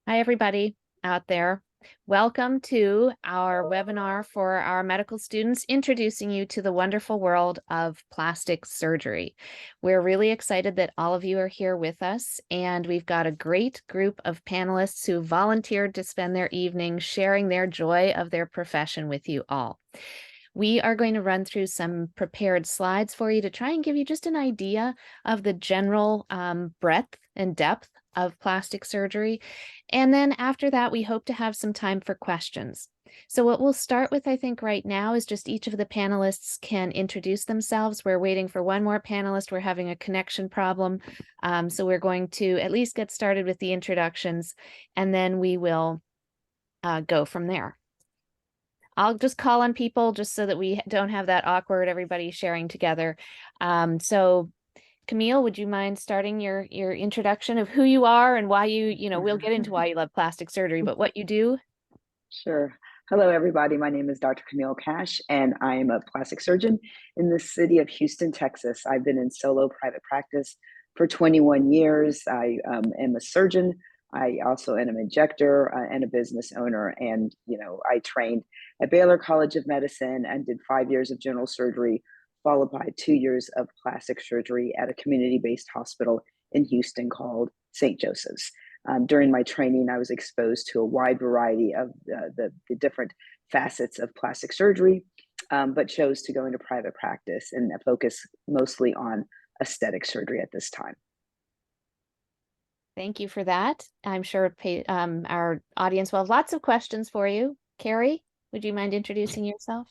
Hi, everybody out there. Welcome to our webinar for our medical students, introducing you to the wonderful world of plastic surgery. We're really excited that all of you are here with us, and we've got a great group of panelists who volunteered to spend their evening sharing their joy of their profession with you all. We are going to run through some prepared slides for you to try and give you just an idea of the general breadth and depth of plastic surgery. And then after that, we hope to have some time for questions. So what we'll start with, I think, right now is just each of the panelists can introduce themselves. We're waiting for one more panelist. We're having a connection problem. So we're going to at least get started with the introductions, and then we will go from there. I'll just call on people just so that we don't have that awkward everybody sharing together. So Camille, would you mind starting your introduction of who you are and why we'll get into why you love plastic surgery, but what you do? Sure. Hello, everybody. My name is Dr. Camille Cash, and I am a plastic surgeon in the city of Houston, Texas. I've been in solo private practice for 21 years. I am a surgeon. I also am an injector and a business owner. And, I trained at Baylor College of Medicine and did 5 years of general surgery, followed by 2 years of plastic surgery at a community-based hospital in Houston called St. Joseph's. During my training, I was exposed to a wide variety of the different facets of plastic surgery, but chose to go into private practice and focus mostly on aesthetic surgery at this time. Thank you for that. I'm sure our audience will have lots of questions for you. Carrie, would you mind introducing yourself?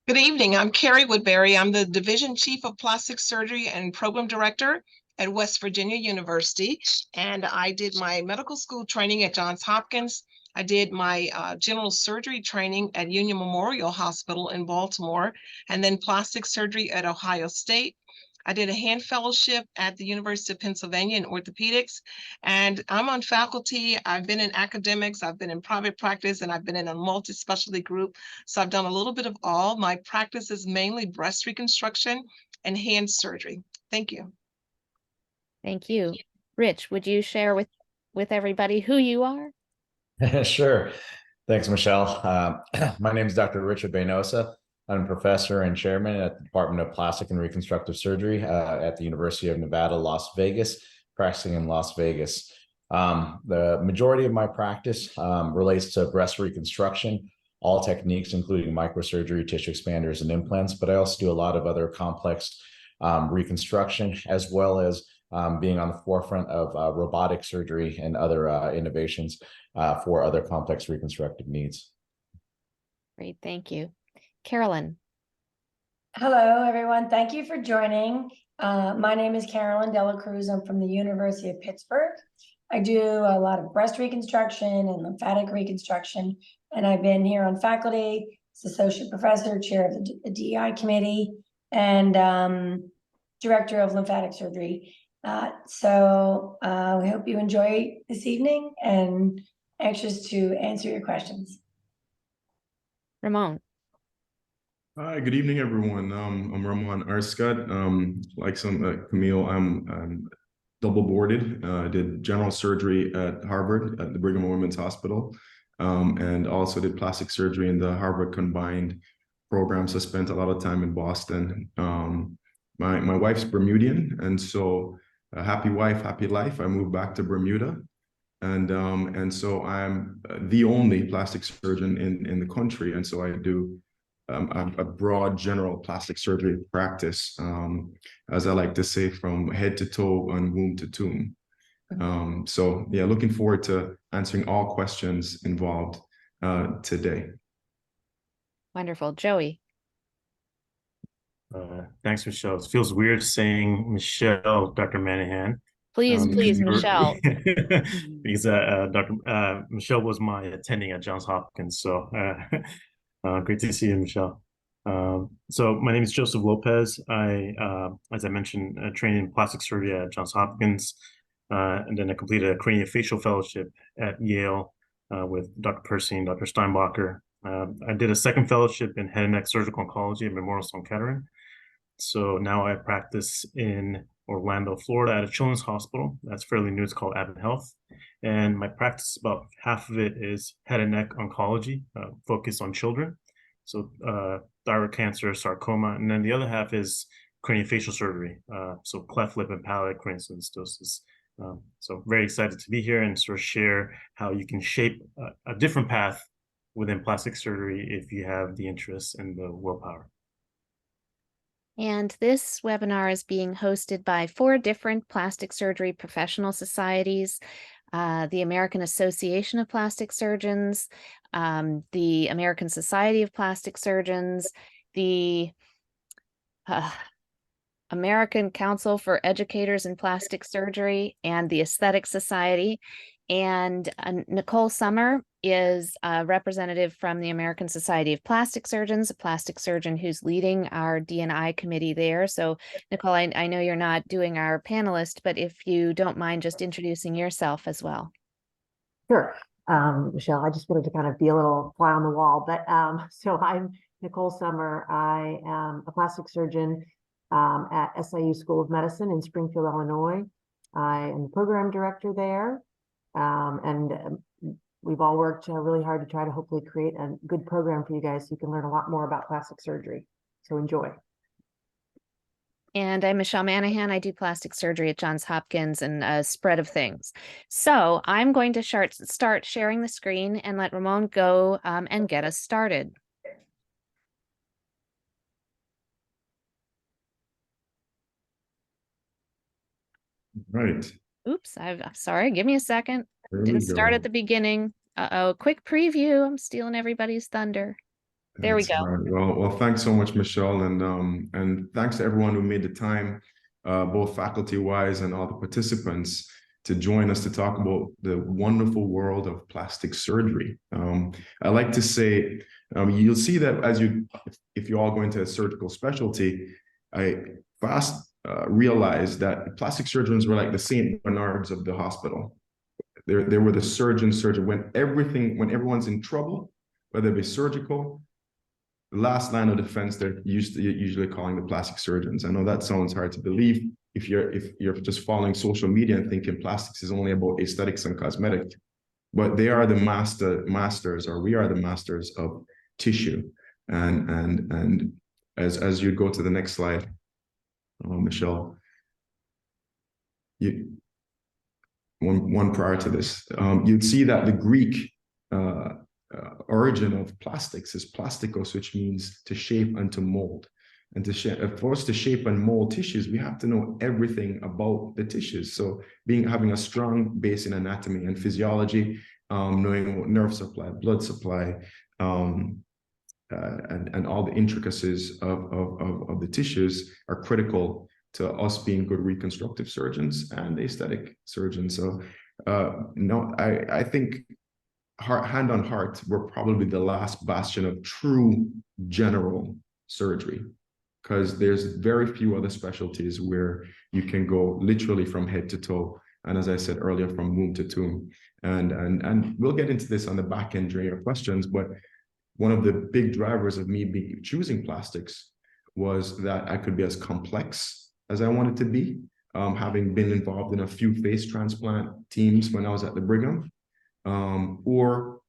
Good evening. I'm Carrie Woodbury. I'm the Division Chief of Plastic Surgery and Program Director at West Virginia University. And I did my medical school training at Johns Hopkins. I did my general surgery training at Union Memorial Hospital in Baltimore, and then plastic surgery at Ohio State. I did a hand fellowship at the University of Pennsylvania in orthopedics, and I'm on faculty. I've been in academics, I've been in private practice, and I've been in a multi-specialty group. So I've done a little bit of all. My practice is mainly breast reconstruction and hand surgery. Thank you. Thank you. Rich, would you share with everybody who you are? Sure. Thanks, Michelle. My name is Dr. Richard Beynosa. I'm a professor and chairman at the Department of Plastic and Reconstructive Surgery at the University of Nevada, Las Vegas, practicing in Las Vegas. The majority of my practice relates to breast reconstruction, all techniques, including microsurgery, tissue expanders, and implants, but I also do a lot of other complex reconstruction, as well as being on the forefront of robotic surgery and other innovations for other complex reconstructive needs. Great, thank you. Carolyn. Hello, everyone. Thank you for joining. My name is Carolyn Dela Cruz. I'm from the University of Pittsburgh. I do a lot of breast reconstruction and lymphatic reconstruction, and I've been here on faculty as associate professor, chair of the DEI committee, and director of lymphatic surgery. So we hope you enjoy this evening and anxious to answer your questions. Ramon. Hi, good evening, everyone. I'm Ramon Arscott. Like Camille, I'm double boarded. I did general surgery at Harvard at the Brigham and Women's Hospital, and also did plastic surgery in the Harvard combined programs. I spent a lot of time in Boston. My wife's Bermudian, and so a happy wife, happy life. I moved back to Bermuda, and so I'm the only plastic surgeon in the country, and so I do a broad general plastic surgery practice, as I like to say, from head to toe and womb to tomb. So yeah, looking forward to answering all questions involved today. Wonderful. Joey. Thanks, Michelle. It feels weird saying Michelle, Dr. Manahan. Please, Michelle. Because Michelle was my attending at Johns Hopkins, so great to see you, Michelle. So my name is Joseph Lopez. I, as I mentioned, trained in plastic surgery at Johns Hopkins, and then I completed a craniofacial fellowship at Yale with Dr. Percy and Dr. Steinbacher. I did a second fellowship in head and neck surgical oncology at Memorial Sloan Kettering. So now I practice in Orlando, Florida, at a children's hospital. That's fairly new. It's called Advent Health. And my practice, about half of it is head and neck oncology, focused on children. So thyroid cancer, sarcoma, and then the other half is craniofacial surgery. So cleft lip and palate, craniosynostosis. So very excited to be here and sort of share how you can shape a different path within plastic surgery if you have the interest and the willpower. And this webinar is being hosted by 4 different plastic surgery professional societies, the American Association of Plastic Surgeons, the American Society of Plastic Surgeons, the American Council for Educators in Plastic Surgery, and the Aesthetic Society. And Nicole Sommer is a representative from the American Society of Plastic Surgeons, a plastic surgeon who's leading our D&I committee there. So Nicole, I know you're not doing our panelist, but if you don't mind just introducing yourself as well. Sure. Michelle, I just wanted to kind of be a little fly on the wall, but so I'm Nicole Sommer. I am a plastic surgeon at SIU School of Medicine in Springfield, Illinois. I am the program director there. We've all worked really hard to try to hopefully create a good program for you guys so you can learn a lot more about plastic surgery. So enjoy. And I'm Michelle Manahan. I do plastic surgery at Johns Hopkins and a spread of things. So I'm going to start sharing the screen and let Ramon go and get us started. Right. Oops, I'm sorry. Give me a second. There we Didn't start go. at the beginning. Uh-oh, quick preview. I'm stealing everybody's thunder. There we That's go. right. Well, thanks so much, Michelle, and thanks to everyone who made the time, both faculty-wise and all the participants, to join us to talk about the wonderful world of plastic surgery. I like to say, you'll see that if you all go into a surgical specialty, I fast realized that plastic surgeons were like the Saint Bernards of the hospital. They were the surgeon when everyone's in trouble, whether it be surgical, the last line of defense, they're usually calling the plastic surgeons. I know that sounds hard to believe if you're just following social media and thinking plastics is only about aesthetics and cosmetics, but they are the masters, or we are the masters of tissue. And as you go to the next slide, Michelle, one prior to this, you'd see that the Greek origin of plastics is plastikos, which means to shape and to mold. And for us to shape and mold tissues, we have to know everything about the tissues. So having a strong base in anatomy and physiology, knowing what nerve supply, blood supply, and all the intricacies of the tissues are critical to us being good reconstructive surgeons and aesthetic surgeons. So I think hand on heart, we're probably the last bastion of true general surgery, because there's very few other specialties where you can go literally from head to toe. And as I said earlier, from womb to tomb. And we'll get into this on the back end during your questions, but one of the big drivers of me choosing plastics was that I could be as complex as I wanted to be, having been involved in a few face transplant teams when I was at the Brigham, or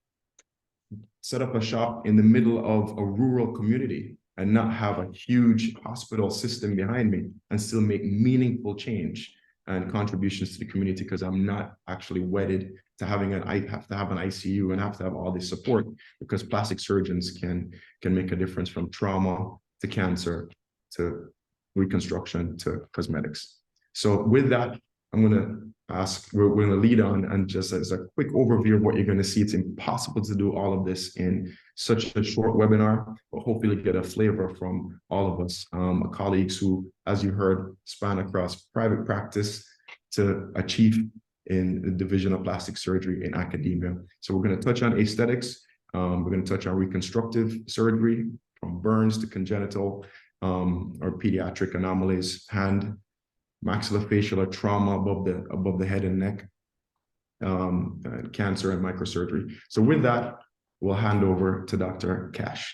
set up a shop in the middle of a rural community and not have a huge hospital system behind me and still make meaningful change and contributions to the community, because I'm not actually wedded to I have to have an ICU and have to have all this support, because plastic surgeons can make a difference from trauma to cancer to reconstruction to cosmetics. So with that, I'm going to we're going to lead on, and just as a quick overview of what you're going to see, it's impossible to do all of this in such a short webinar, but hopefully get a flavor from all of us, colleagues who, as you heard, span across private practice to a chief in the division of plastic surgery in academia. So we're going to touch on aesthetics. We're going to touch on reconstructive surgery, from burns to congenital or pediatric anomalies, hand, maxillofacial or trauma above the head and neck, cancer and microsurgery. So with that, we'll hand over to Dr. Cash.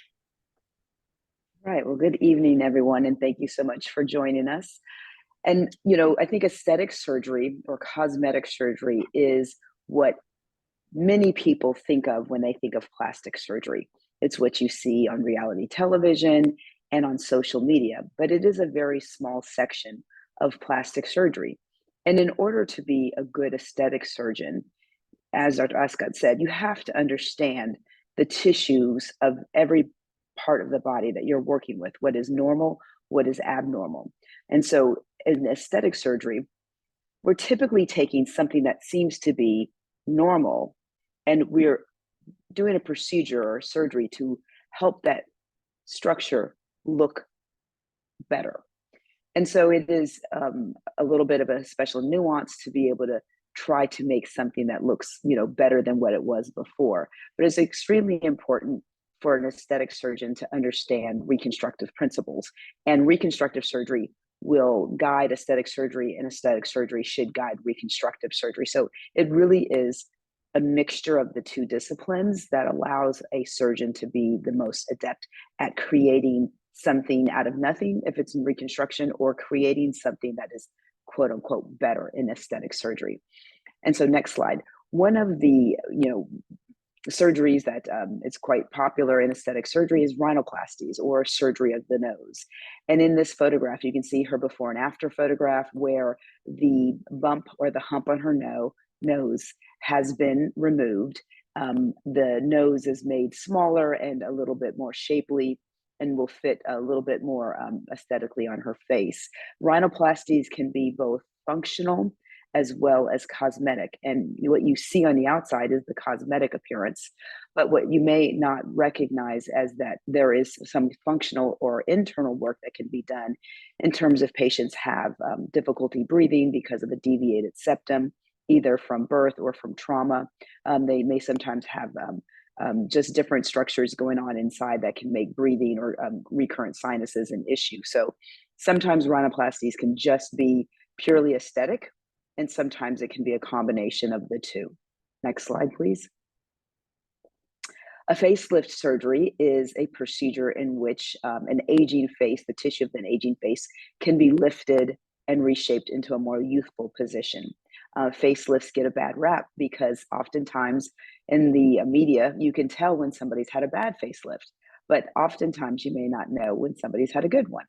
Right. Well, good evening, everyone, and thank you so much for joining us. And, I think aesthetic surgery or cosmetic surgery is what many people think of when they think of plastic surgery. It's what you see on reality television and on social media, but it is a very small section of plastic surgery. And in order to be a good aesthetic surgeon, as Dr. Ascott said, you have to understand the tissues of every part of the body that you're working with, what is normal, what is abnormal. And so in aesthetic surgery, we're typically taking something that seems to be normal and we're doing a procedure or surgery to help that structure look better. And so it is a little bit of a special nuance to be able to try to make something that looks, better than what it was before. But it's extremely important for an aesthetic surgeon to understand reconstructive principles. And reconstructive surgery will guide aesthetic surgery, and aesthetic surgery should guide reconstructive surgery. So it really is a mixture of the two disciplines that allows a surgeon to be the most adept at creating something out of nothing, if it's in reconstruction, or creating something that is quote unquote better in aesthetic surgery. And so next slide. One of the surgeries that is quite popular in aesthetic surgery is rhinoplasties, or surgery of the nose. And in this photograph, you can see her before and after photograph where the bump or the hump on her nose has been removed. The nose is made smaller and a little bit more shapely and will fit a little bit more aesthetically on her face. Rhinoplasties can be both functional as well as cosmetic. And what you see on the outside is the cosmetic appearance, but what you may not recognize as that there is some functional or internal work that can be done in terms of patients have difficulty breathing because of a deviated septum, either from birth or from trauma. They may sometimes have just different structures going on inside that can make breathing or recurrent sinuses an issue. So sometimes rhinoplasties can just be purely aesthetic, and sometimes it can be a combination of the two. Next slide, please. A facelift surgery is a procedure in which an aging face, the tissue of an aging face, can be lifted and reshaped into a more youthful position. Facelifts get a bad rap because oftentimes in the media, you can tell when somebody's had a bad facelift, but oftentimes you may not know when somebody's had a good one.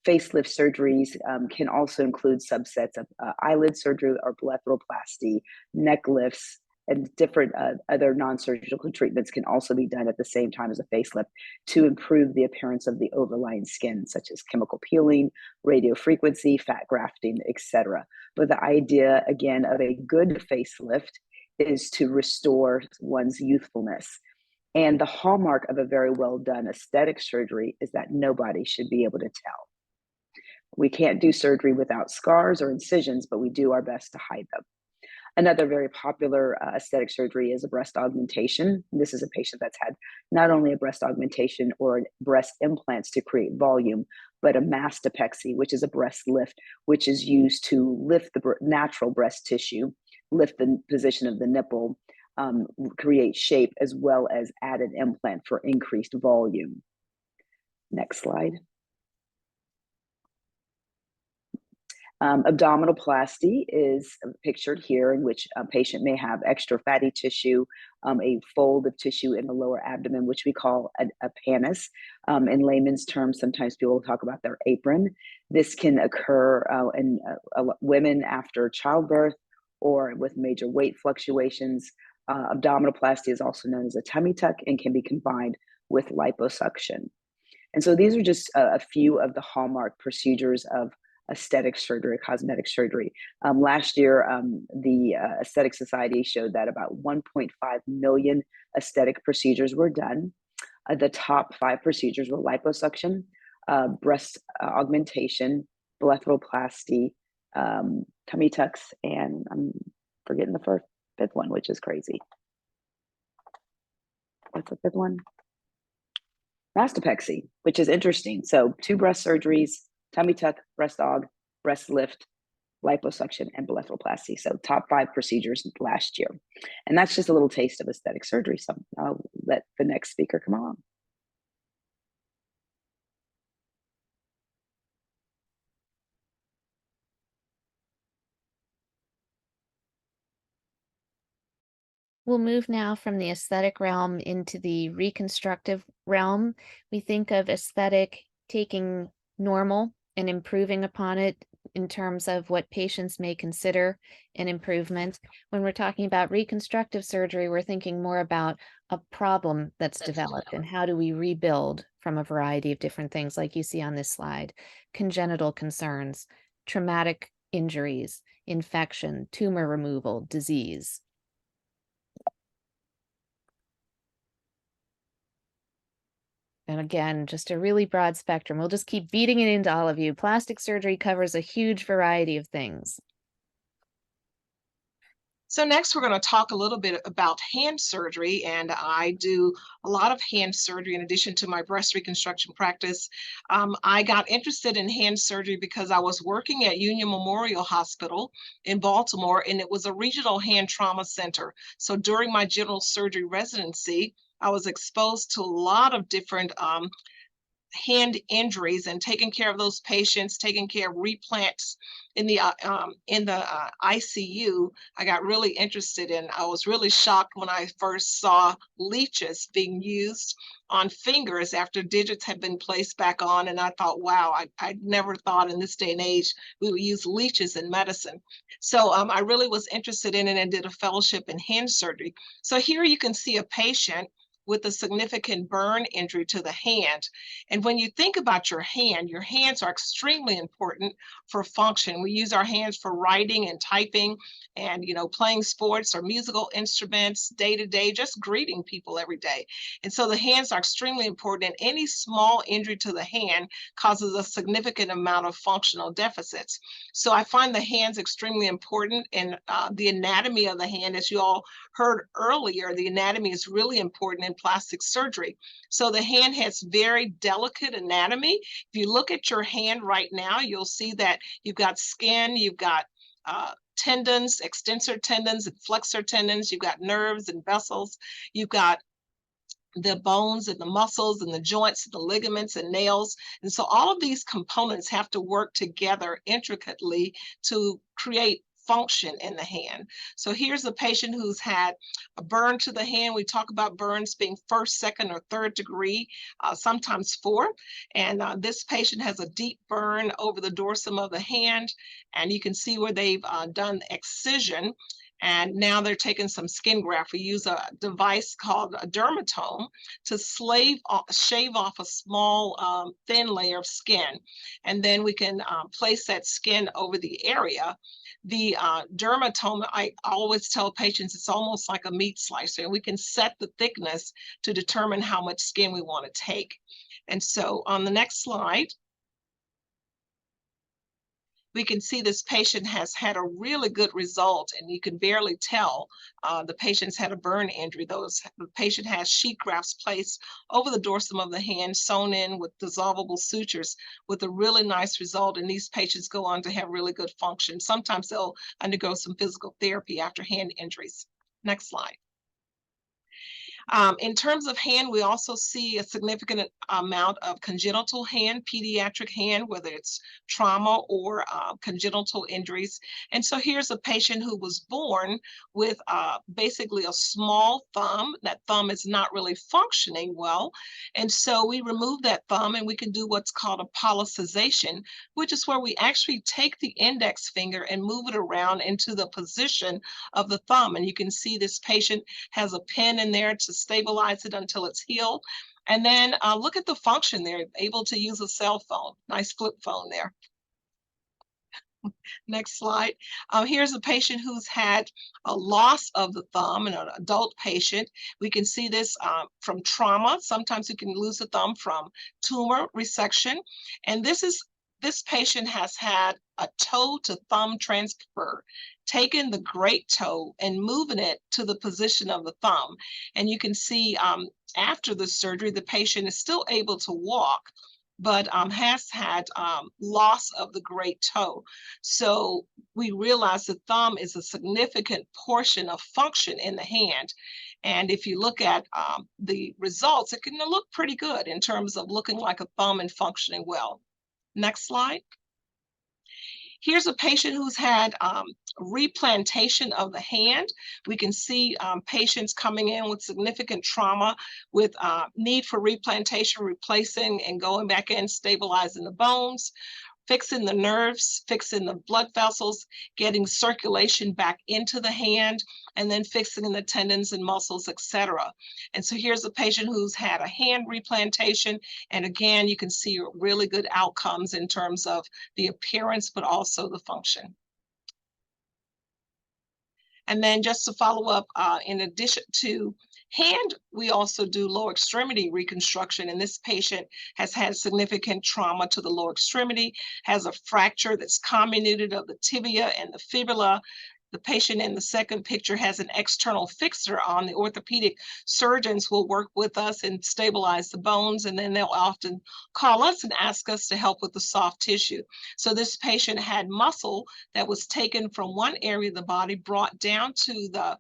Facelift surgeries can also include subsets of eyelid surgery or blepharoplasty, neck lifts, and different other non-surgical treatments can also be done at the same time as a facelift to improve the appearance of the overlying skin, such as chemical peeling, radiofrequency, fat grafting, etc. But the idea, again, of a good facelift is to restore one's youthfulness. And the hallmark of a very well done aesthetic surgery is that nobody should be able to tell. We can't do surgery without scars or incisions, but we do our best to hide them. Another very popular aesthetic surgery is a breast augmentation. This is a patient that's had not only a breast augmentation or breast implants to create volume, but a mastopexy, which is a breast lift, which is used to lift the natural breast tissue, lift the position of the nipple, create shape, as well as add an implant for increased volume. Next slide. Abdominoplasty is pictured here, in which a patient may have extra fatty tissue, a fold of tissue in the lower abdomen, which we call a pannus. In layman's terms, sometimes people talk about their apron. This can occur in women after childbirth or with major weight fluctuations. Abdominoplasty is also known as a tummy tuck and can be combined with liposuction. And so these are just a few of the hallmark procedures of aesthetic surgery, cosmetic surgery. Last year, the Aesthetic Society showed that about 1.5 million aesthetic procedures were done. The top 5 procedures were liposuction, breast augmentation, blepharoplasty, tummy tucks, and I'm forgetting the fifth one, which is crazy. What's the fifth one? Mastopexy, which is interesting. So 2 breast surgeries, tummy tuck, breast aug, breast lift, liposuction, and blepharoplasty. So top 5 procedures last year. And that's just a little taste of aesthetic surgery. So I'll let the next speaker come on. We'll move now from the aesthetic realm into the reconstructive realm. We think of aesthetic taking normal and improving upon it in terms of what patients may consider an improvement. When we're talking about reconstructive surgery, we're thinking more about a problem that's developed and how do we rebuild from a variety of different things, like you see on this slide: congenital concerns, traumatic injuries, infection, tumor removal, disease. And again, just a really broad spectrum. We'll just keep beating it into all of you. Plastic surgery covers a huge variety of things. So next, we're going to talk a little bit about hand surgery, and I do a lot of hand surgery in addition to my breast reconstruction practice. I got interested in hand surgery because I was working at Union Memorial Hospital in Baltimore, and it was a regional hand trauma center. So during my general surgery residency, I was exposed to a lot of different hand injuries and taking care of those patients, taking care of replants in the ICU. I got really interested in. I was really shocked when I first saw leeches being used on fingers after digits had been placed back on, and I thought, wow, I never thought in this day and age we would use leeches in medicine. So I really was interested in it and did a fellowship in hand surgery. So here you can see a patient with a significant burn injury to the hand. And when you think about your hands are extremely important for function. We use our hands for writing and typing and, playing sports or musical instruments day to day, just greeting people every day. And so the hands are extremely important, and any small injury to the hand causes a significant amount of functional deficits. So I find the hands extremely important, and the anatomy of the hand, as you all heard earlier, the anatomy is really important in plastic surgery. So the hand has very delicate anatomy. If you look at your hand right now, you'll see that you've got skin, you've got tendons, extensor tendons and flexor tendons, you've got nerves and vessels, you've got the bones and the muscles and the joints, the ligaments and nails. And so all of these components have to work together intricately to create function in the hand. So here's a patient who's had a burn to the hand. We talk about burns being first, second, or third degree, sometimes fourth. And this patient has a deep burn over the dorsum of the hand. And you can see where they've done excision. And now they're taking some skin graft. We use a device called a dermatome to shave off a small thin layer of skin. And then we can place that skin over the area. The dermatome, I always tell patients, it's almost like a meat slicer. And we can set the thickness to determine how much skin we want to take. And so on the next slide, we can see this patient has had a really good result, and you can barely tell the patient's had a burn injury. The patient has sheet grafts placed over the dorsum of the hand, sewn in with dissolvable sutures with a really nice result. And these patients go on to have really good function. Sometimes they'll undergo some physical therapy after hand injuries. Next slide. In terms of hand, we also see a significant amount of congenital hand, pediatric hand, whether it's trauma or congenital injuries. And so here's a patient who was born with basically a small thumb. That thumb is not really functioning well. And so we remove that thumb, and we can do what's called a pollicization, which is where we actually take the index finger and move it around into the position of the thumb. And you can see this patient has a pin in there to stabilize it until it's healed. And then look at the function there, able to use a cell phone, nice flip phone there. Next slide. Here's a patient who's had a loss of the thumb, an adult patient. We can see this from trauma. Sometimes you can lose the thumb from tumor resection. And this patient has had a toe to thumb transfer, taking the great toe and moving it to the position of the thumb. And you can see after the surgery, the patient is still able to walk, but has had loss of the great toe. So we realize the thumb is a significant portion of function in the hand. And if you look at the results, it can look pretty good in terms of looking like a thumb and functioning well. Next slide. Here's a patient who's had replantation of the hand. We can see patients coming in with significant trauma with need for replantation, replacing and going back in, stabilizing the bones, fixing the nerves, fixing the blood vessels, getting circulation back into the hand, and then fixing the tendons and muscles, etc. And so here's a patient who's had a hand replantation. And again, you can see really good outcomes in terms of the appearance, but also the function. And then just to follow up, in addition to hand, we also do lower extremity reconstruction. And this patient has had significant trauma to the lower extremity, has a fracture that's comminuted of the tibia and the fibula. The patient in the second picture has an external fixer on. The orthopedic surgeons will work with us and stabilize the bones, and then they'll often call us and ask us to help with the soft tissue. So this patient had muscle that was taken from one area of the body, brought down to the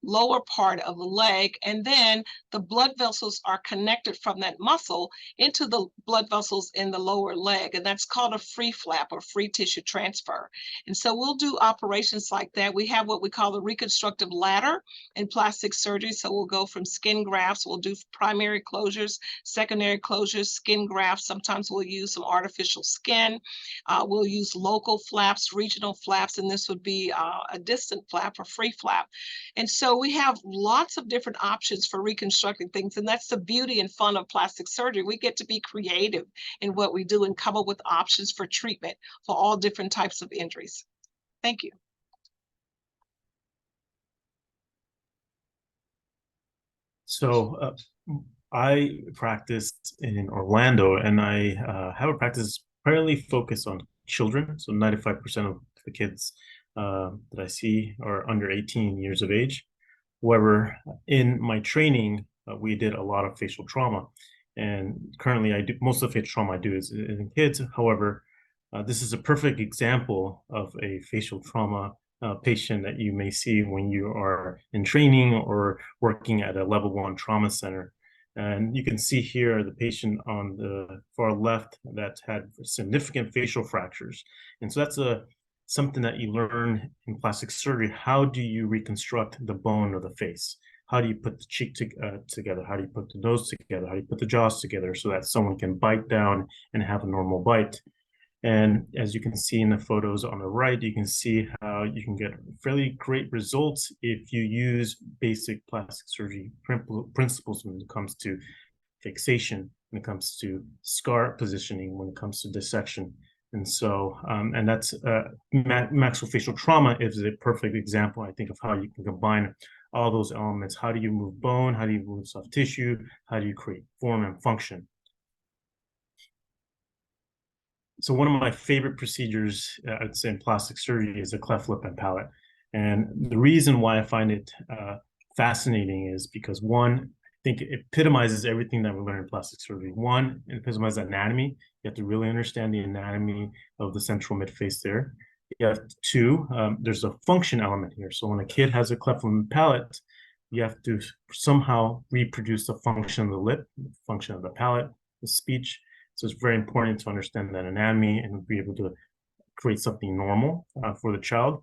lower part of the leg, and then the blood vessels are connected from that muscle into the blood vessels in the lower leg, and that's called a free flap or free tissue transfer. And so we'll do operations like that. We have what we call the reconstructive ladder in plastic surgery. So we'll go from skin grafts, we'll do primary closures, secondary closures, skin grafts. Sometimes we'll use some artificial skin. We'll use local flaps, regional flaps, and this would be a distant flap or free flap. And so we have lots of different options for reconstructing things, and that's the beauty and fun of plastic surgery. We get to be creative in what we do and come up with options for treatment for all different types of injuries. Thank you. So I practice in Orlando, and I have a practice primarily focused on children. So 95% of the kids that I see are under 18 years of age. However, in my training, we did a lot of facial trauma, and currently I do most of the facial trauma I do is in kids. However, this is a perfect example of a facial trauma patient that you may see when you are in training or working at a level 1 trauma center. And you can see here the patient on the far left that had significant facial fractures. And so that's something that you learn in plastic surgery. How do you reconstruct the bone of the face? How do you put the cheek together? How do you put the nose together? How do you put the jaws together so that someone can bite down and have a normal bite? And as you can see in the photos on the right, you can see how you can get fairly great results if you use basic plastic surgery principles when it comes to fixation, when it comes to scar positioning, when it comes to dissection. And so, and that's maxillofacial trauma is a perfect example, I think, of how you can combine all those elements. How do you move bone? How do you move soft tissue? How do you create form and function? So one of my favorite procedures, I'd say, in plastic surgery is a cleft lip and palate. And the reason why I find it fascinating is because, one, I think it epitomizes everything that we learn in plastic surgery. One, it epitomizes anatomy. You have to really understand the anatomy of the central midface there. You have two, there's a function element here. So when a kid has a cleft lip and palate, you have to somehow reproduce the function of the lip, the function of the palate, the speech. So it's very important to understand that anatomy and be able to create something normal for the child.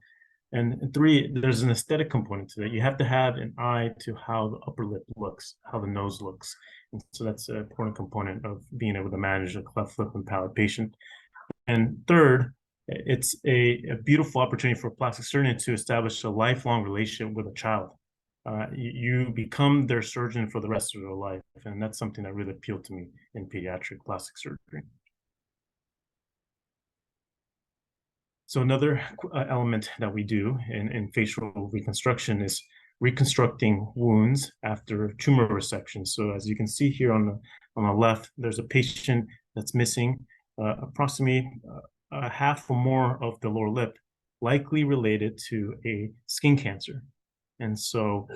And three, there's an aesthetic component to that. You have to have an eye to how the upper lip looks, how the nose looks. And so that's an important component of being able to manage a cleft lip and palate patient. And third, it's a beautiful opportunity for a plastic surgeon to establish a lifelong relationship with a child. You become their surgeon for the rest of their life. And that's something that really appealed to me in pediatric plastic surgery. So another element that we do in facial reconstruction is reconstructing wounds after tumor resection. So as you can see here on the left, there's a patient that's missing approximately half or more of the lower lip, likely related to a skin cancer. And so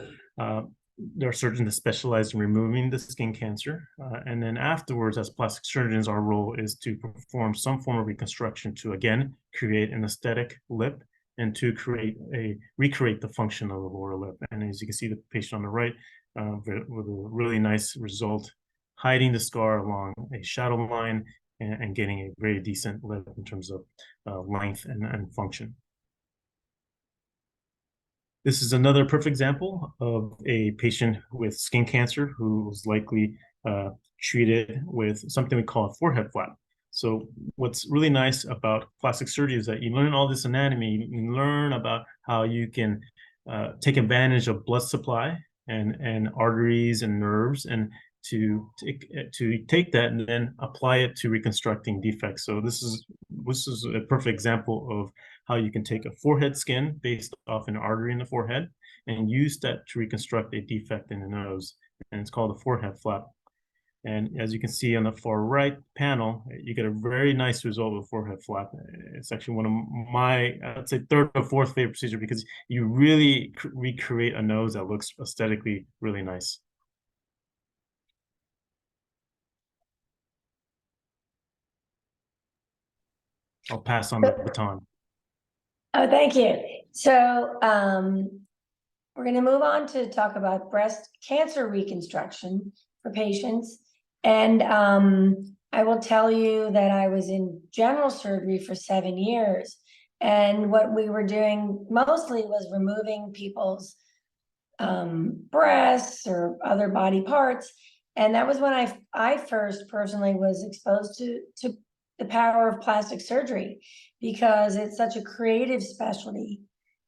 there are surgeons that specialize in removing the skin cancer. And then afterwards, as plastic surgeons, our role is to perform some form of reconstruction to, again, create an aesthetic lip and to recreate the function of the lower lip. And as you can see, the patient on the right with a really nice result, hiding the scar along a shadow line and getting a very decent lip in terms of length and function. This is another perfect example of a patient with skin cancer who was likely treated with something we call a forehead flap. So what's really nice about plastic surgery is that you learn all this anatomy, you learn about how you can take advantage of blood supply and arteries and nerves, and to take that and then apply it to reconstructing defects. So this is a perfect example of how you can take a forehead skin based off an artery in the forehead and use that to reconstruct a defect in the nose. And it's called a forehead flap. And as you can see on the far right panel, you get a very nice result with forehead flap. It's actually one of my, I'd say, third or fourth favorite procedure, because you really recreate a nose that looks aesthetically really nice. I'll pass on the baton. Oh, thank you. So we're going to move on to talk about breast cancer reconstruction for patients. And I will tell you that I was in general surgery for 7 years. And what we were doing mostly was removing people's breasts or other body parts. And that was when I first personally was exposed to the power of plastic surgery, because it's such a creative specialty.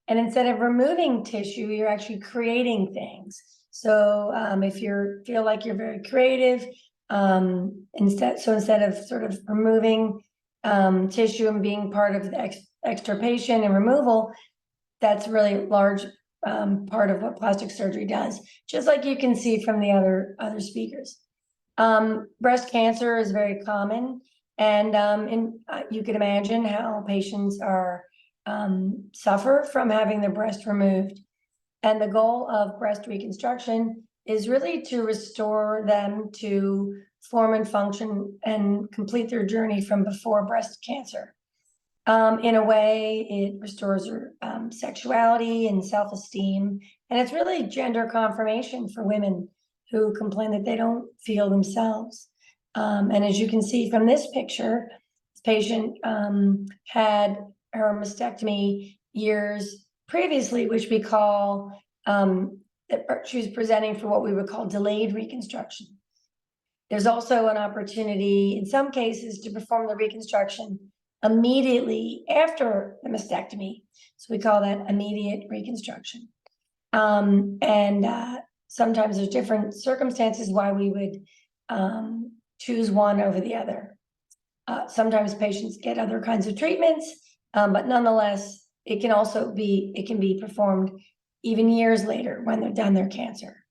And instead of removing tissue, you're actually creating things. So if you feel like you're very creative, instead of sort of removing tissue and being part of the extirpation and removal, that's really a large part of what plastic surgery does, just like you can see from the other speakers. Breast cancer is very common. And you can imagine how patients are suffer from having their breast removed. And the goal of breast reconstruction is really to restore them to form and function and complete their journey from before breast cancer. In a way, it restores their sexuality and self-esteem. And it's really gender confirmation for women who complain that they don't feel themselves. And as you can see from this picture, this patient had her mastectomy years previously, which we call, she was presenting for what we would call delayed reconstruction. There's also an opportunity in some cases to perform the reconstruction immediately after the mastectomy. So we call that immediate reconstruction. Sometimes there's different circumstances why we would choose one over the other. Sometimes patients get other kinds of treatments, but nonetheless, it can be performed even years later when they've done their cancer.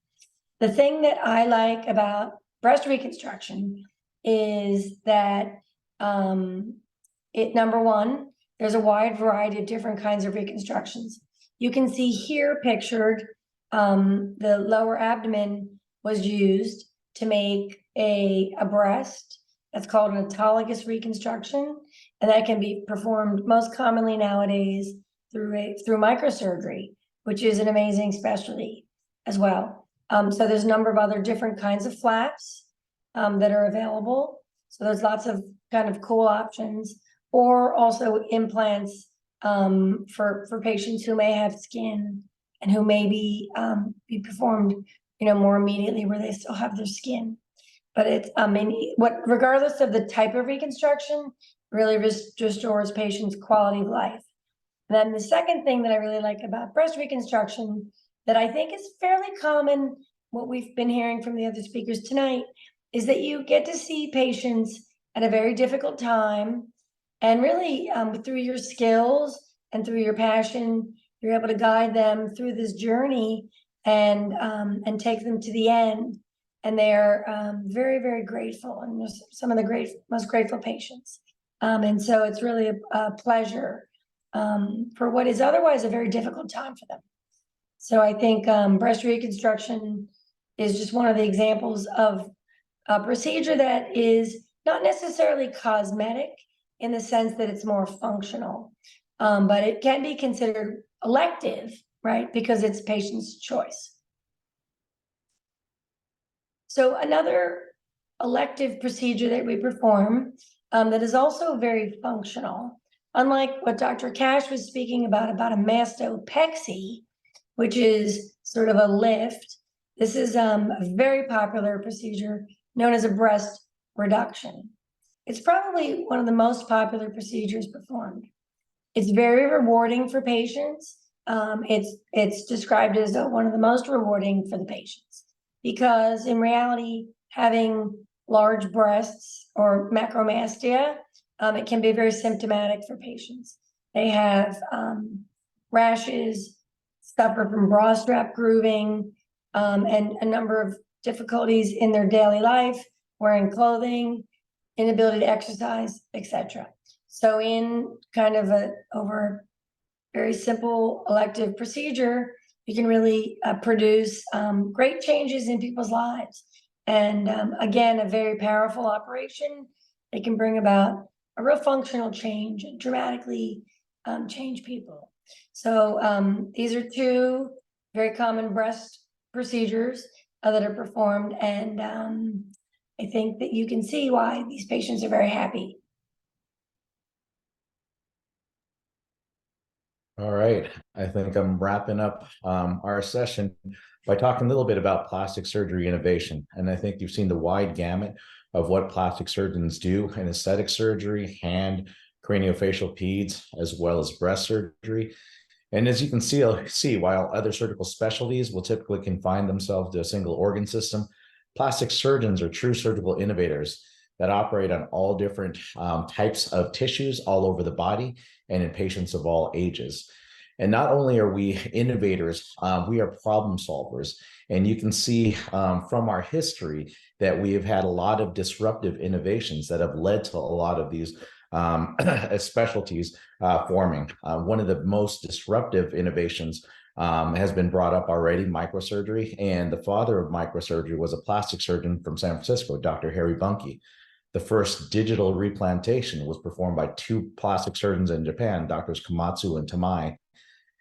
The thing that I like about breast reconstruction is that number one, there's a wide variety of different kinds of reconstructions. You can see here pictured, the lower abdomen was used to make a breast. That's called an autologous reconstruction, and that can be performed most commonly nowadays through microsurgery, which is an amazing specialty as well. So there's a number of other different kinds of flaps that are available. So there's lots of kind of cool options, or also implants for patients who may have skin and who may be performed, more immediately where they still have their skin. But it's, regardless of the type of reconstruction, really restores patients' quality of life. And then the second thing that I really like about breast reconstruction that I think is fairly common, what we've been hearing from the other speakers tonight, is that you get to see patients at a very difficult time, and really through your skills and through your passion, you're able to guide them through this journey and take them to the end. And they're very, very grateful, and there's some of the most grateful patients. And so it's really a pleasure for what is otherwise a very difficult time for them. So I think breast reconstruction is just one of the examples of a procedure that is not necessarily cosmetic in the sense that it's more functional, but it can be considered elective, right? Because it's patient's choice. So another elective procedure that we perform that is also very functional. Unlike what Dr. Cash was speaking about a mastopexy, which is sort of a lift, this is a very popular procedure known as a breast reduction. It's probably one of the most popular procedures performed. It's very rewarding for patients. It's described as one of the most rewarding for the patients because in reality, having large breasts or macromastia, it can be very symptomatic for patients. They have rashes, suffer from bra strap grooving, and a number of difficulties in their daily life, wearing clothing, inability to exercise, etc. So in kind of over very simple elective procedure, you can really produce great changes in people's lives. And again, a very powerful operation. It can bring about a real functional change and dramatically change people. So these are two very common breast procedures that are performed. And I think that you can see why these patients are very happy. All right, I think I'm wrapping up our session by talking a little bit about plastic surgery innovation. And I think you've seen the wide gamut of what plastic surgeons do in aesthetic surgery, hand, craniofacial peds, as well as breast surgery. And as you can see, while other surgical specialties will typically confine themselves to a single organ system, plastic surgeons are true surgical innovators that operate on all different types of tissues all over the body and in patients of all ages. And not only are we innovators, we are problem solvers. And you can see from our history that we have had a lot of disruptive innovations that have led to a lot of these specialties forming. One of the most disruptive innovations has been brought up already, microsurgery. And the father of microsurgery was a plastic surgeon from San Francisco, Dr. Harry Bunke. The first digital replantation was performed by two plastic surgeons in Japan, Doctors Komatsu and Tamai.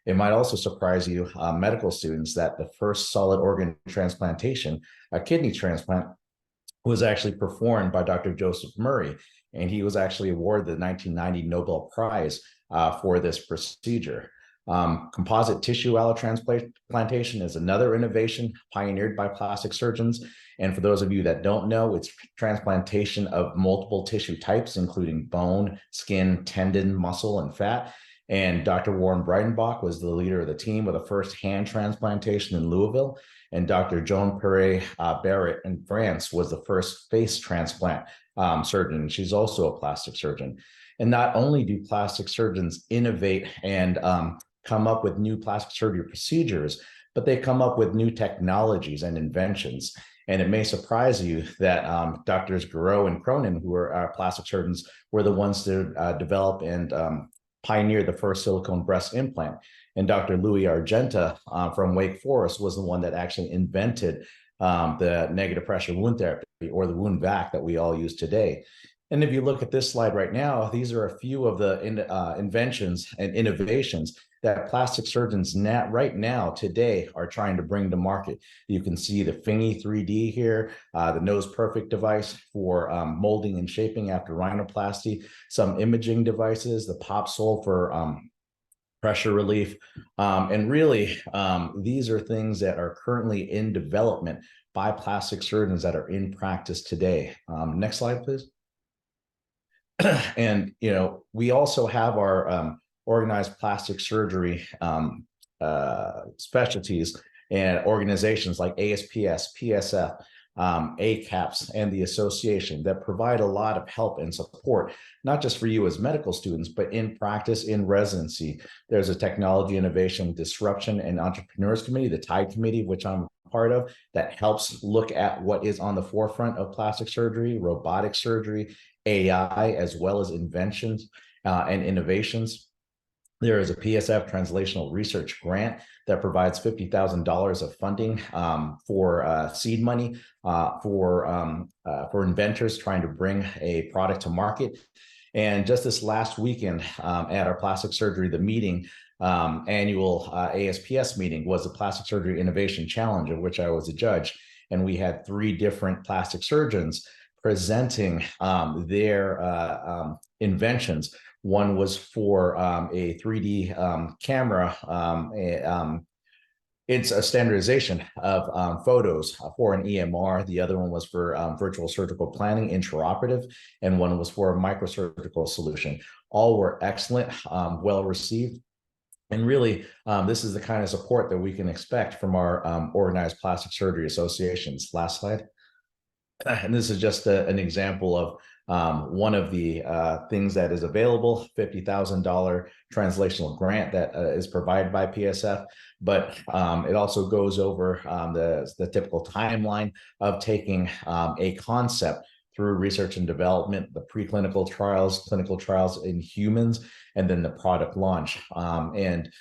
It might also surprise you, medical students, that the first solid organ transplantation, a kidney transplant, was actually performed by Dr. Joseph Murray. And he was actually awarded the 1990 Nobel Prize for this procedure. Composite tissue allotransplantation is another innovation pioneered by plastic surgeons. And for those of you that don't know, it's transplantation of multiple tissue types, including bone, skin, tendon, muscle, and fat. And Dr. Warren Breitenbach was the leader of the team with the first hand transplantation in Louisville. And Dr. Joan Perret Barrett in France was the first face transplant surgeon. She's also a plastic surgeon. And not only do plastic surgeons innovate and come up with new plastic surgery procedures, but they come up with new technologies and inventions. And it may surprise you that Drs. Garreau and Cronin, who are our plastic surgeons, were the ones to develop and pioneer the first silicone breast implant. And Dr. Louis Argenta from Wake Forest was the one that actually invented the negative pressure wound therapy, or the wound vac that we all use today. And if you look at this slide right now, these are a few of the inventions and innovations that plastic surgeons right now today are trying to bring to market. You can see the Fingy 3D here, the Nose Perfect device for molding and shaping after rhinoplasty, some imaging devices, the Popsole for pressure relief. And really, these are things that are currently in development by plastic surgeons that are in practice today. Next slide, please. And, you know, we also have our organized plastic surgery specialties and organizations like ASPS, PSF, ACAPS, and the association that provide a lot of help and support, not just for you as medical students, but in practice, in residency. There's a Technology Innovation Disruption and Entrepreneurs Committee, the TIDE Committee, which I'm part of, that helps look at what is on the forefront of plastic surgery, robotic surgery, AI, as well as inventions and innovations. There is a PSF Translational Research Grant that provides $50,000 of funding for seed money for inventors trying to bring a product to market. And just this last weekend at our plastic surgery, the meeting, annual ASPS meeting, was the Plastic Surgery Innovation Challenge, of which I was a judge. And we had 3 different plastic surgeons presenting their inventions. One was for a 3D camera. It's a standardization of photos for an EMR. The other one was for virtual surgical planning, intraoperative, and one was for a microsurgical solution. All were excellent, well received. And really, this is the kind of support that we can expect from our organized plastic surgery associations. Last slide. And this is just an example of one of the things that is available, $50,000 translational grant that is provided by PSF, but it also goes over the typical timeline of taking a concept through research and development, the preclinical trials, clinical trials in humans, and then the product launch. And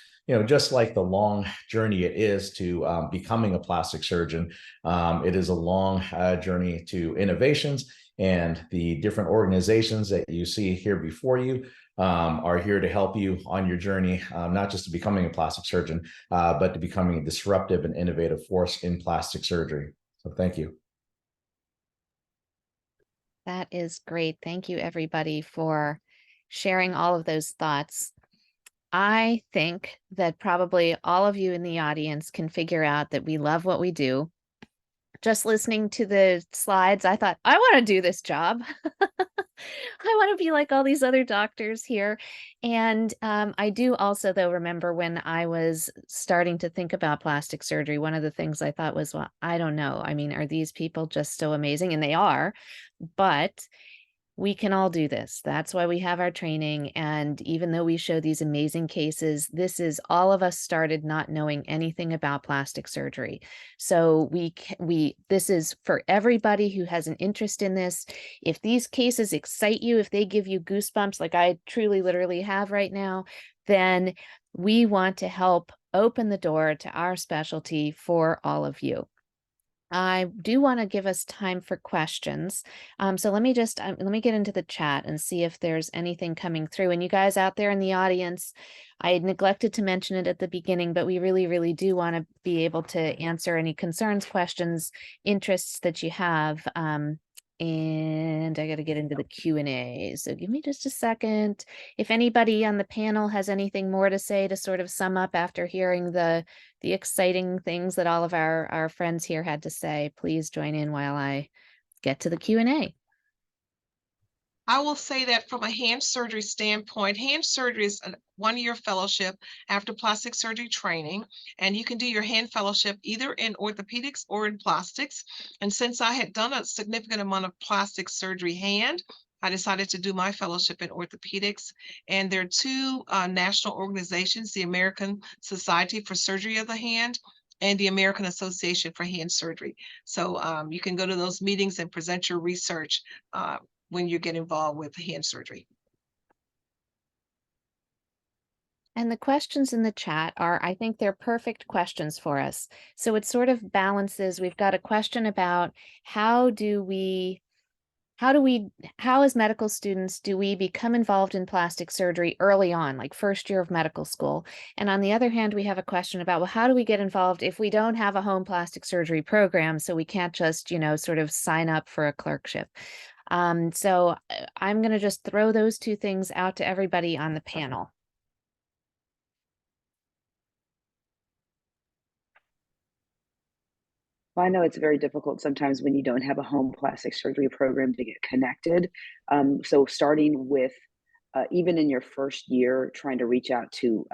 just like the long journey it is to becoming a plastic surgeon, it is a long journey to innovations, and the different organizations that you see here before you are here to help you on your journey, not just to becoming a plastic surgeon, but to becoming a disruptive and innovative force in plastic surgery. So thank you. That is great. Thank you, everybody, for sharing all of those thoughts. I think that probably all of you in the audience can figure out that we love what we do. Just listening to the slides, I thought, I want to do this job. I want to be like all these other doctors here. And I do also, though, remember when I was starting to think about plastic surgery, one of the things I thought was, well, I don't know. I mean, are these people just so amazing? And they are, but we can all do this. That's why we have our training. And even though we show these amazing cases, this is all of us started not knowing anything about plastic surgery. So this is for everybody who has an interest in this. If these cases excite you, if they give you goosebumps, like I truly literally have right now, then we want to help open the door to our specialty for all of you. I do want to give us time for questions. So let me get into the chat and see if there's anything coming through. And you guys out there in the audience, I had neglected to mention it at the beginning, but we really, really do want to be able to answer any concerns, questions, interests that you have. And I got to get into the Q&A. So give me just a second. If anybody on the panel has anything more to say to sort of sum up after hearing the exciting things that all of our friends here had to say, please join in while I get to the Q&A. I will say that from a hand surgery standpoint, hand surgery is a one-year fellowship after plastic surgery training, and you can do your hand fellowship either in orthopedics or in plastics. And since I had done a significant amount of plastic surgery hand, I decided to do my fellowship in orthopedics. And there are two national organizations, the American Society for Surgery of the Hand and the American Association for Hand Surgery. So you can go to those meetings and present your research when you get involved with hand surgery. And the questions in the chat are, I think they're perfect questions for us. So it sort of balances. We've got a question about how as medical students, do we become involved in plastic surgery early on, like first year of medical school? And on the other hand, we have a question about, well, how do we get involved if we don't have a home plastic surgery program? So we can't just, sort of sign up for a clerkship. So I'm going to just throw those two things out to everybody on the panel. Well, I know it's very difficult sometimes when you don't have a home plastic surgery program to get connected. So starting with, even in your first year, trying to reach out to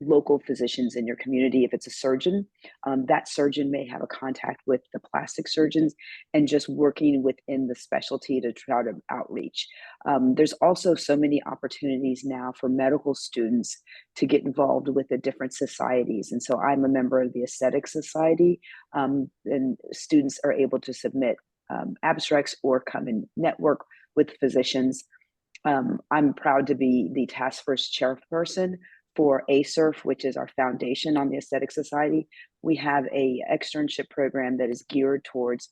local physicians in your community. If it's a surgeon, that surgeon may have a contact with the plastic surgeons, and just working within the specialty to try to outreach. There's also so many opportunities now for medical students to get involved with the different societies. And so I'm a member of the Aesthetic Society, and students are able to submit abstracts or come and network with physicians. I'm proud to be the task force chairperson for ASERF, which is our foundation on the Aesthetic Society. We have a externship program that is geared towards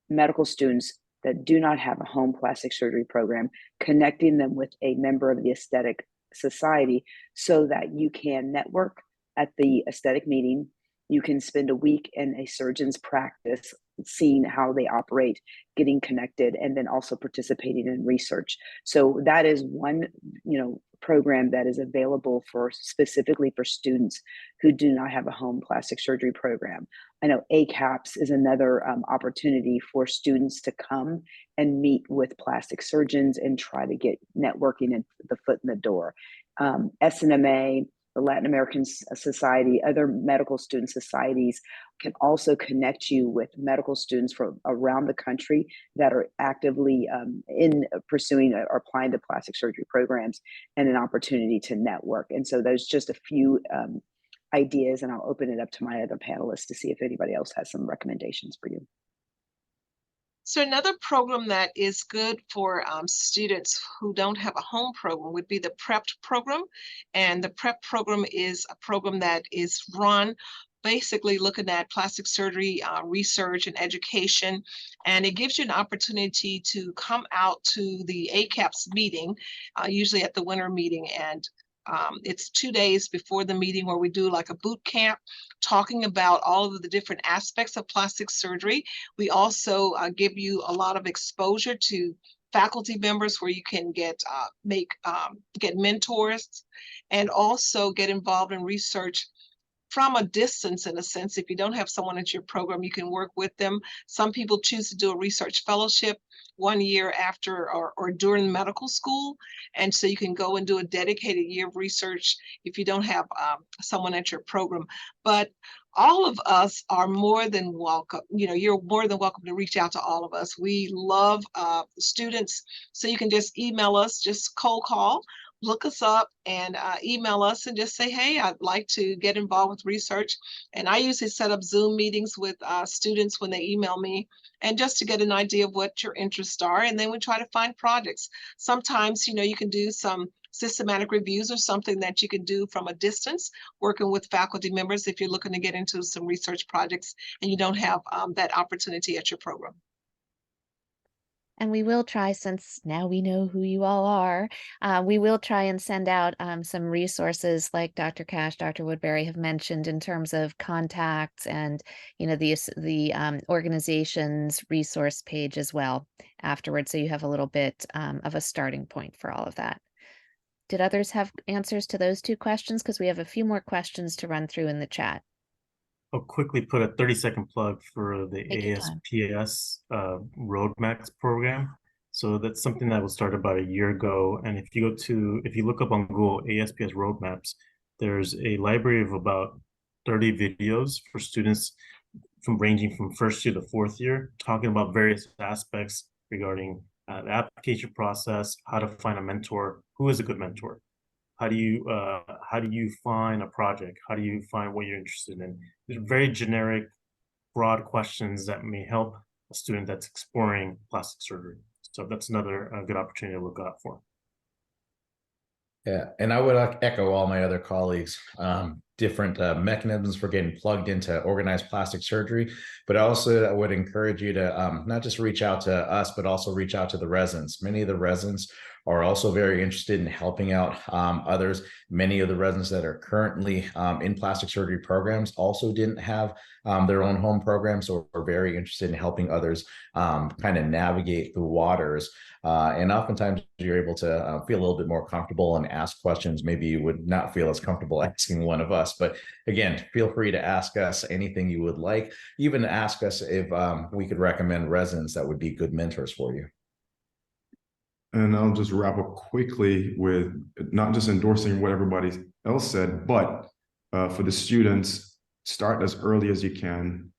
medical students that do not have a home plastic surgery program, connecting them with a member of the Aesthetic Society so that you can network at the aesthetic meeting. You can spend a week in a surgeon's practice seeing how they operate, getting connected, and then also participating in research. So that is one, program that is available for specifically for students who do not have a home plastic surgery program. I know ACAPS is another opportunity for students to come and meet with plastic surgeons and try to get networking and the foot in the door. SNMA, the Latin American Society, other medical student societies can also connect you with medical students from around the country that are actively in pursuing or applying to plastic surgery programs, and an opportunity to network. And so there's just a few ideas, and I'll open it up to my other panelists to see if anybody else has some recommendations for you. So another program that is good for students who don't have a home program would be the PREP program. And the PREP program is a program that is run basically looking at plastic surgery research and education. And it gives you an opportunity to come out to the ACAPS meeting, usually at the winter meeting. And it's 2 days before the meeting where we do like a boot camp talking about all of the different aspects of plastic surgery. We also give you a lot of exposure to faculty members where you can get mentors, and also get involved in research from a distance. In a sense, if you don't have someone at your program, you can work with them. Some people choose to do a research fellowship 1 year after or during medical school. And so you can go and do a dedicated year of research if you don't have someone at your program. But all of us are more than welcome. You're more than welcome to reach out to all of us. We love students. So you can just email us, just cold call, look us up and email us and just say, hey, I'd like to get involved with research. And I usually set up Zoom meetings with students when they email me, and just to get an idea of what your interests are. And then we try to find projects. Sometimes, you can do some systematic reviews or something that you can do from a distance, working with faculty members if you're looking to get into some research projects and you don't have that opportunity at your program. And we will try, since now we know who you all are, we will try and send out some resources like Dr. Cash, Dr. Woodbury have mentioned in terms of contacts and, the organization's resource page as well afterwards. So you have a little bit of a starting point for all of that. Did others have answers to those two questions? Because we have a few more questions to run through in the chat. I'll quickly put a 30-second plug for the Take your time. ASPS Roadmaps program. So that's something that was started about a year ago. And if you look up on Google ASPS Roadmaps, there's a library of about 30 videos for students ranging from first year to fourth year, talking about various aspects regarding the application process, how to find a mentor, who is a good mentor, how do you find a project, how do you find what you're interested in. These are very generic, broad questions that may help a student that's exploring plastic surgery. So that's another good opportunity to look out for. Yeah, and I would echo all my other colleagues. Different mechanisms for getting plugged into organized plastic surgery, but also I would encourage you to not just reach out to us, but also reach out to the residents. Many of the residents are also very interested in helping out others. Many of the residents that are currently in plastic surgery programs also didn't have their own home programs, so are very interested in helping others kind of navigate the waters. And oftentimes you're able to feel a little bit more comfortable and ask questions maybe you would not feel as comfortable asking one of us. But again, feel free to ask us anything you would like. Even ask us if we could recommend residents that would be good mentors for you. And I'll just wrap up quickly with not just endorsing what everybody else said, but for the students, start as early as you can.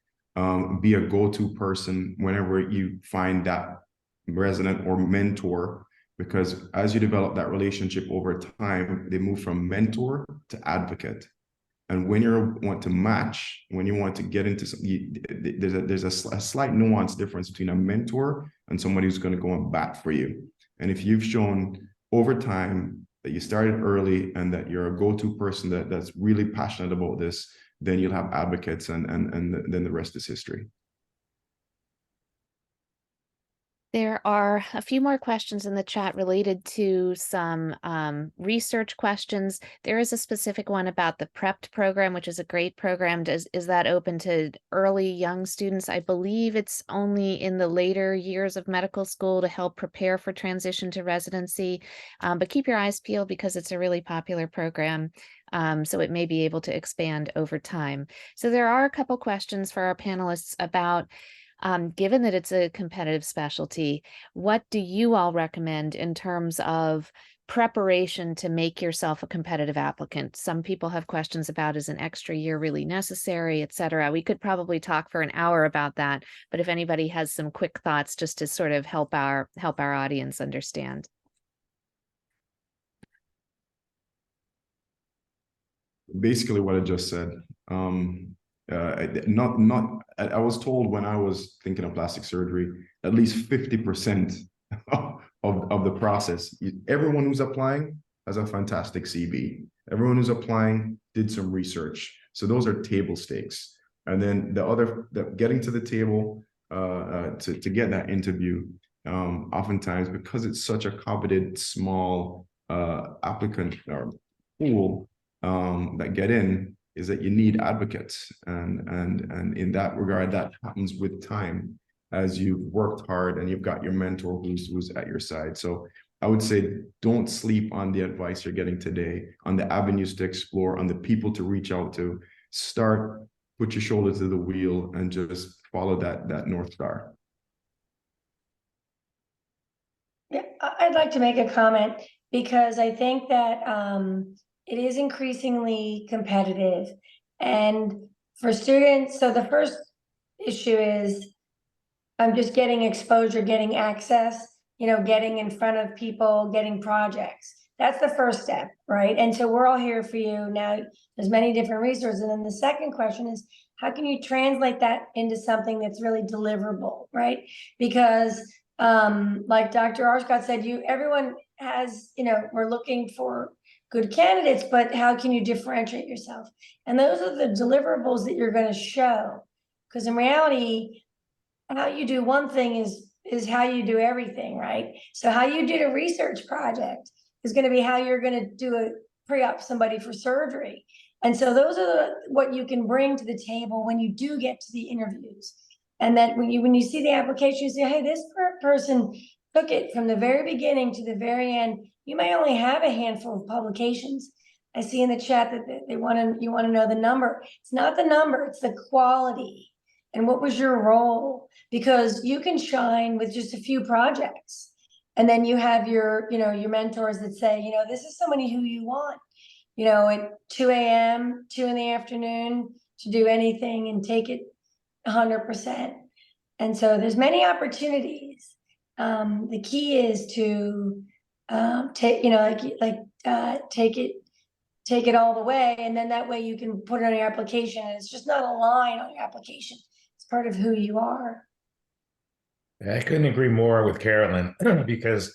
Be a go-to person whenever you find that resident or mentor, because as you develop that relationship over time, they move from mentor to advocate. And when you want to match, when you want to get into there's a slight nuance difference between a mentor and somebody who's going to go and bat for you. And if you've shown over time that you started early and that you're a go-to person that's really passionate about this, then you'll have advocates, and then the rest is history. There are a few more questions in the chat related to some research questions. There is a specific one about the PREPT program, which is a great program. Is that open to early young students? I believe it's only in the later years of medical school to help prepare for transition to residency. But keep your eyes peeled because it's a really popular program. So it may be able to expand over time. So there are a couple questions for our panelists about given that it's a competitive specialty, what do you all recommend in terms of preparation to make yourself a competitive applicant? Some people have questions about, is an extra year really necessary, et cetera. We could probably talk for an hour about that, but if anybody has some quick thoughts just to sort of help our audience understand. Basically what I just said. I was told when I was thinking of plastic surgery, at least 50% of the process, everyone who's applying has a fantastic CV. Everyone who's applying did some research. So those are table stakes. And then getting to the table to get that interview, oftentimes because it's such a coveted small applicant or pool that get in, is that you need advocates, and in that regard, that happens with time as you've worked hard and you've got your mentor who's at your side. So I would say don't sleep on the advice you're getting today, on the avenues to explore, on the people to reach out to. Put your shoulder to the wheel and just follow that North Star. Yeah, I'd like to make a comment because I think that it is increasingly competitive. And for students, so the first issue is just getting exposure, getting access, getting in front of people, getting projects. That's the first step, right? And so we're all here for you. Now, there's many different resources. And then the second question is, how can you translate that into something that's really deliverable, right? Because like Dr. Arscott said, everyone has, we're looking for good candidates, but how can you differentiate yourself? And those are the deliverables that you're going to show. Because in reality, how you do one thing is how you do everything, right? So how you did a research project is going to be how you're going to do pre-op somebody for surgery. And so those are what you can bring to the table when you do get to the interviews. And that when you see the application, you say, hey, this person took it from the very beginning to the very end. You may only have a handful of publications. I see in the chat that you want to know the number. It's not the number, it's the quality. And what was your role? Because you can shine with just a few projects. And then you have your mentors that say, this is somebody who you want, at 2 a.m., 2 in the afternoon to do anything and take it 100%. And so there's many opportunities. The key is to take it all the way, and then that way you can put it on your application. And it's just not a line on your application; it's part of who you are. I couldn't agree more with Carolyn because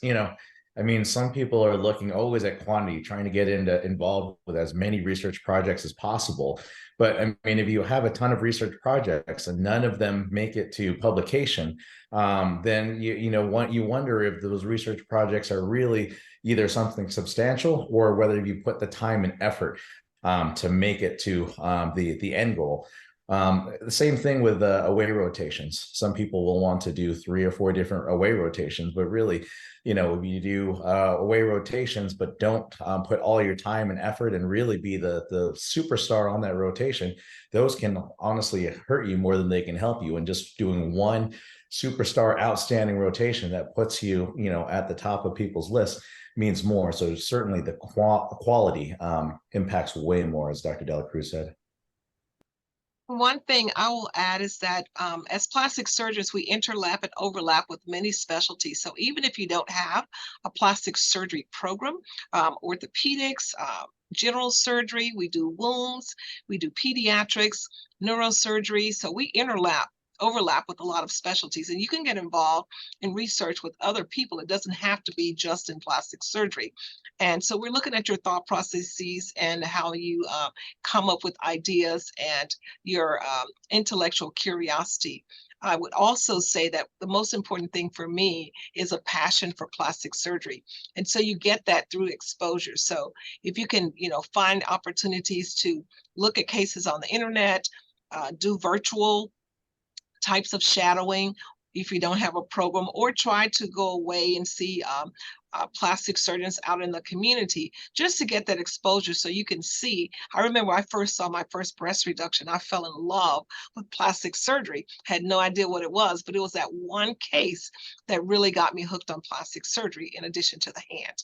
some people are looking always at quantity, trying to get involved with as many research projects as possible. But if you have a ton of research projects and none of them make it to publication, then you wonder if those research projects are really either something substantial or whether you put the time and effort to make it to the end goal. The same thing with away rotations. Some people will want to do 3 or 4 different away rotations, but really, if you do away rotations, but don't put all your time and effort and really be the superstar on that rotation, those can honestly hurt you more than they can help you. And just doing one superstar outstanding rotation that puts you, at the top of people's lists means more. So certainly the quality impacts way more, as Dr. Dela Cruz said. One thing I will add is that as plastic surgeons, we interlap and overlap with many specialties. So even if you don't have a plastic surgery program, orthopedics, general surgery, we do wounds, we do pediatrics, neurosurgery. So we overlap with a lot of specialties, and you can get involved in research with other people. It doesn't have to be just in plastic surgery. And so we're looking at your thought processes and how you come up with ideas and your intellectual curiosity. I would also say that the most important thing for me is a passion for plastic surgery. And so you get that through exposure. So if you can, find opportunities to look at cases on the internet, do virtual types of shadowing if you don't have a program, or try to go away and see plastic surgeons out in the community just to get that exposure so you can see. I remember I first saw my first breast reduction. I fell in love with plastic surgery, had no idea what it was, but it was that one case that really got me hooked on plastic surgery in addition to the hand.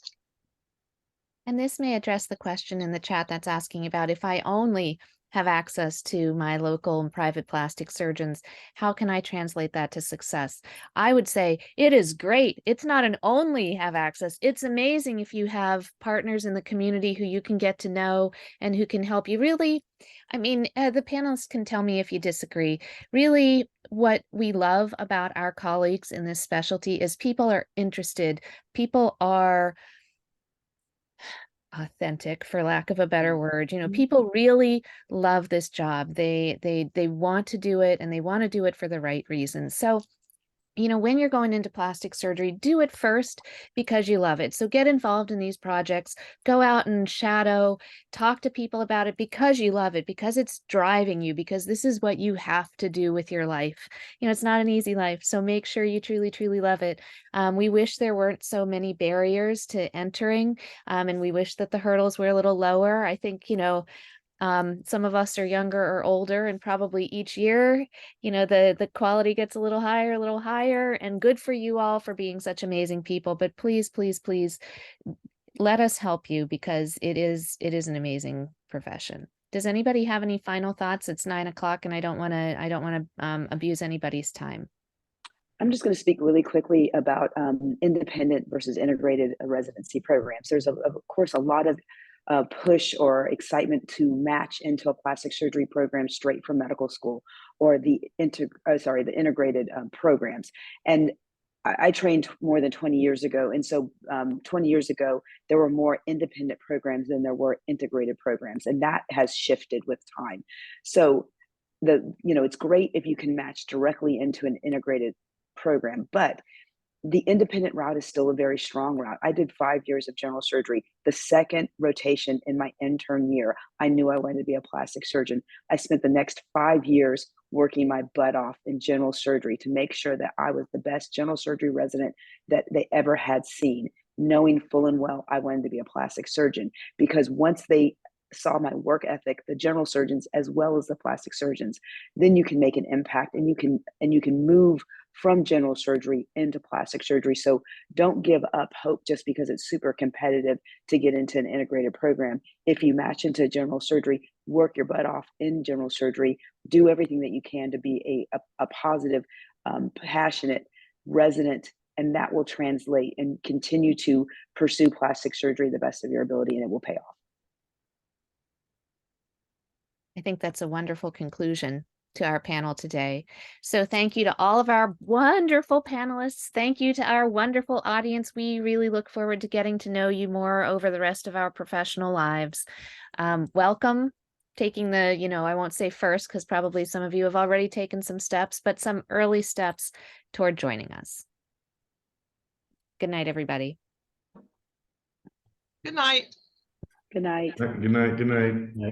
And this may address the question in the chat that's asking about, if I only have access to my local and private plastic surgeons, how can I translate that to success? I would say it is great. It's not an only have access. It's amazing if you have partners in the community who you can get to know and who can help you. Really, I mean, the panelists can tell me if you disagree. Really, what we love about our colleagues in this specialty is people are interested. People are authentic, for lack of a better word. People really love this job. They want to do it, and they want to do it for the right reasons. So when you're going into plastic surgery, do it first because you love it. So get involved in these projects, go out and shadow, talk to people about it because you love it, because it's driving you, because this is what you have to do with your life. It's not an easy life. So make sure you truly, truly love it. We wish there weren't so many barriers to entering, and we wish that the hurdles were a little lower. I think, some of us are younger or older, and probably each year, the quality gets a little higher, and good for you all for being such amazing people. But please, please, please let us help you, because it is an amazing profession. Does anybody have any final thoughts? It's 9 o'clock and I don't want to abuse anybody's time. I'm just going to speak really quickly about independent versus integrated residency programs. There's, of course, a lot of push or excitement to match into a plastic surgery program straight from medical school, or the integrated programs. And I trained more than 20 years ago. And so 20 years ago, there were more independent programs than there were integrated programs. And that has shifted with time. So it's great if you can match directly into an integrated program, but the independent route is still a very strong route. I did 5 years of general surgery. The second rotation in my intern year, I knew I wanted to be a plastic surgeon. I spent the next 5 years working my butt off in general surgery to make sure that I was the best general surgery resident that they ever had seen, knowing full and well I wanted to be a plastic surgeon. Because once they saw my work ethic, the general surgeons as well as the plastic surgeons, then you can make an impact, and you can move from general surgery into plastic surgery. So don't give up hope just because it's super competitive to get into an integrated program. If you match into general surgery, work your butt off in general surgery, do everything that you can to be a positive, passionate resident, and that will translate, and continue to pursue plastic surgery the best of your ability, and it will pay off. I think that's a wonderful conclusion to our panel today. So thank you to all of our wonderful panelists. Thank you to our wonderful audience. We really look forward to getting to know you more over the rest of our professional lives. Welcome, taking the, I won't say first, because probably some of you have already taken some steps, but some early steps toward joining us. Good night, everybody. Good night. Good night. Good night. Good night. Yeah.